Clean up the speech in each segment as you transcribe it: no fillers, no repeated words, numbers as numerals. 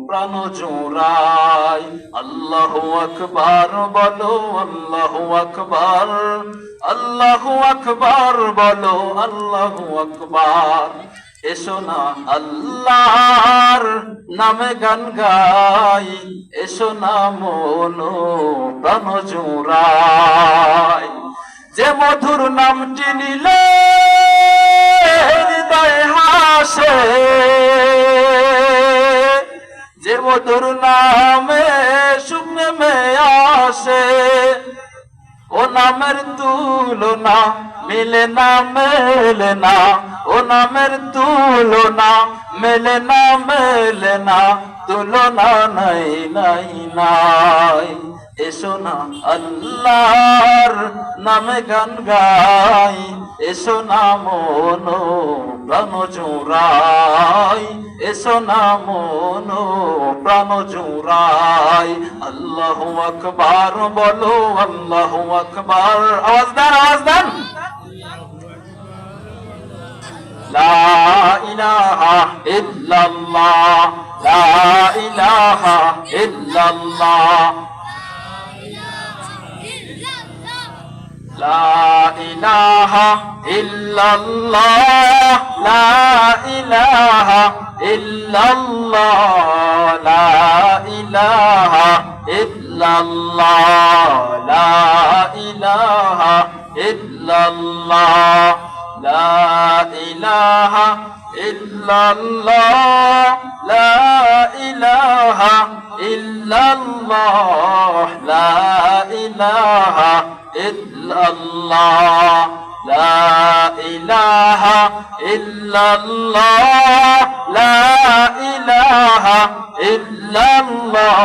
প্রাণ জোড়ায়। আল্লাহু আকবার বলো, আল্লাহু আকবার, আল্লাহু আকবার বলো, আল্লাহু আকবার। এসো না আল্লাহর নামে গান গাই, এসো না মন প্রাণ জোড়ায়। যে মধুর নামটি নিলে হৃদয় হাসে, যে মধুর নামে সুখ নেমে আসে, ও নামের তুলনা মিলে না, মেলে না, ও নামের তুলনা মেলে না, মেলে না, তুলনা নাই নাই নাই। এসো না আল্লাহর নামে গান গাই, এসো না মন প্রাণ জোড়াই, এসো না মন প্রাণ জোড়াই। আল্লাহু আকবার বলো, আল্লাহু আকবার। আওয়াজ দেন, আওয়াজ দেন। লা ইলাহা ইল্লাল্লাহ, লা ইলাহা ইল্লাল্লাহ, লা ইলাহা ইল্লাল্লাহ, লা ইলাহা ইল্লাল্লাহ, লা ইলাহা ইল্লাল্লাহ, লা ইলাহা ইল্লাল্লাহ, লা ইলাহা ইল্লাল্লাহ, লা ইলাহা ইল্লাল্লাহ, লা ইলাহা ইল্লাল্লাহ, লা ইলাহা ইল্লাল্লাহ, লা ইলাহা ইল্লাল্লাহ,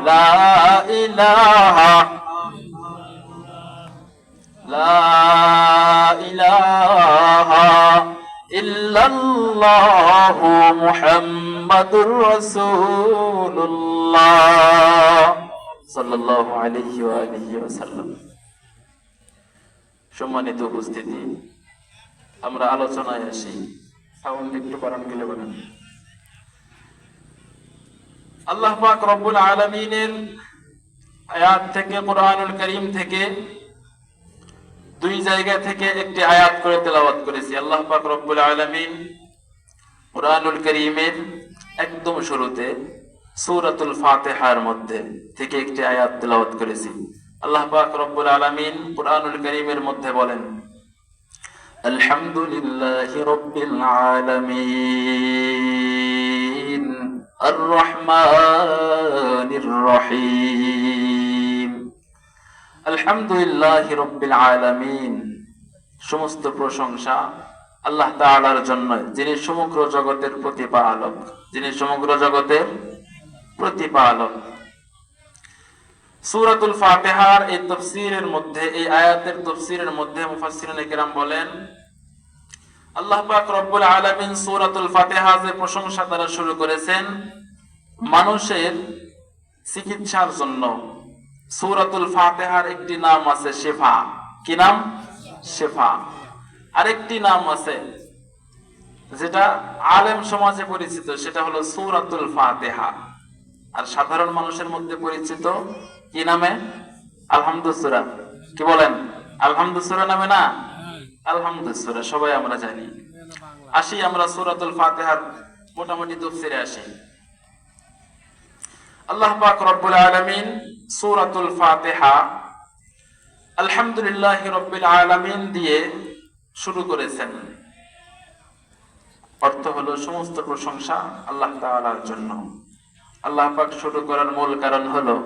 লা ইলাহা, লা ইলাহা ইল্লাল্লাহু মুহাম্মাদুর রাসূলুল্লাহ সাল্লাল্লাহু আলাইহি ওয়া আলিহি ওয়াসাল্লাম। সম্মানিত উপস্থিতি, আমরা আলোচনায় আসি। সাউন্ড একটু বাড়ান গেলে বলেন। আল্লাহ পাক রব্বুল আলামিনের আয়াত থেকে, কোরআনুল কারীম থেকে দুই জায়গা থেকে একটি আয়াত করে তেলাওয়াত করেছি। আল্লাহ পাক রব্বুল আলামিন কোরআনুল কারীমের একদম শুরুতে সূরাতুল ফাতিহার মধ্যে থেকে একটি আয়াত তেলাওয়াত করেছি। আল্লাহ পাক রব্বুল আলামিন কোরআনুল কারীমের মধ্যে বলেন, আলহামদুলিল্লাহি রাব্বিল আলামিন আর রহমানির রহিম। আলহামদুলিল্লাহি রাব্বিল আলামিন, সমস্ত প্রশংসা আল্লাহ তাআলার জন্য, যিনি সমগ্র জগতের প্রতিপালক, যিনি সমগ্র জগতের প্রতিপালক। সূরাতুল ফাতিহার এই তাফসীরের মধ্যে, এই আয়াতের তাফসীরের মধ্যে মুফাসসিরিনে কেরাম বলেন, আল্লাহ পাক রব্বুল আলামিন সূরাতুল ফাতিহা যে প্রশংসা দ্বারা শুরু করেছেন মানুষের চিকিৎসার জন্য। সূরাতুল ফাতিহার একটি নাম আছে শিফা। কি নাম? শিফা। আরেকটি নাম আছে যেটা আলেম সমাজে পরিচিত, সেটা হলো সূরাতুল ফাতিহা। আর সাধারণ মানুষের মধ্যে পরিচিত কি নামে? আলহামদুস সূরা। কি বলেন? আলহামদুস সূরা নামে না? আলহামদুস সূরা সবাই আমরা জানি। আসি আমরা সূরাতুল ফাতিহার মোটামুটি তাফসীরে আসি। আল্লাহ পাক রব্বুল আলামিন সূরাতুল ফাতিহা আলহামদুলিল্লাহি রাব্বিল আলামিন দিয়ে শুরু করেছেন। অর্থ হলো সমস্ত প্রশংসা আল্লাহ তাআলার জন্য। আল্লাহ পাক শুরু করার মূল কারণ হলো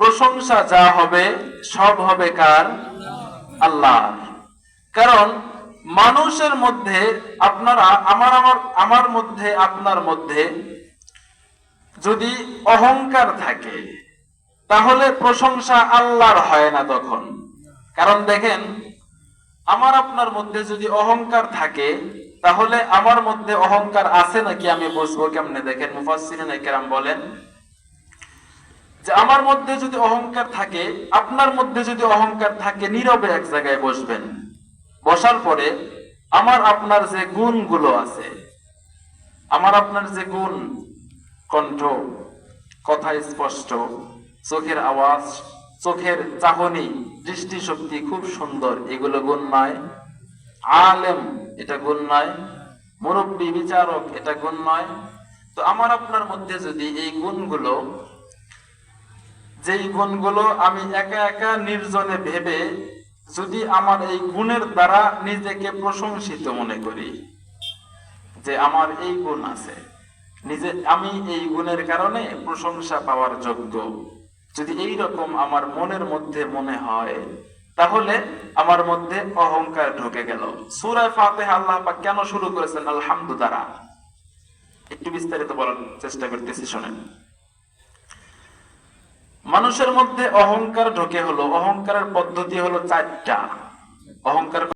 প্রশংসা যা হবে সব হবে কার? আল্লাহর। কারণ মানুষের মধ্যে, আপনারা আমার মধ্যে, আপনার মধ্যে যদি অহংকার থাকে তাহলে প্রশংসা আল্লাহর হয় না তখন। কারণ দেখেন, আমার আপনার মধ্যে যদি অহংকার থাকে তাহলে আমার মধ্যে অহংকার আছে নাকি আমি বুঝবো কেমনে? দেখেন, মুফাসসিরিনে কেরাম বলেন যে আমার মধ্যে যদি অহংকার থাকে, আপনার মধ্যে যদি অহংকার থাকে, নীরবে এক জায়গায় বসবেন। বসার পরে আমার আপনার যে গুণগুলো আছে, আমার আপনার যে গুণ, কণ্ঠ, কথা স্পষ্ট, চোখের আওয়াজ, চোখের চাহনি, দৃষ্টিশক্তি খুব সুন্দর, এগুলো গুণ নয়। আলেম, এটা গুণ নয়। মুরব্বী, বিচারক, এটা গুণ নয়। তো আমার আপনার মধ্যে যদি এই গুণগুলো, যেই গুণগুলো আমি একা একা নির্জনে ভেবে যদি আমার এই গুণের দ্বারা নিজেকে প্রশংসিত মনে করি যে আমার এই গুণ আছে, নিজে আমি এই গুণের কারণে প্রশংসা পাওয়ার যোগ্য, যদি এই রকম আমার মনের মধ্যে মনে হয়, তাহলে আমার মধ্যে অহংকার ঢুকে গেল। সূরা ফাতিহা আল্লাহ পাক কেন শুরু করেছেন আলহামদু দ্বারা? একটু বিস্তারিত বলার চেষ্টা করতেছি, শোনেন। মানুষের মধ্যে অহংকার ঢোকে হলো, অহংকারের পদ্ধতি হলো চারটা। অহংকার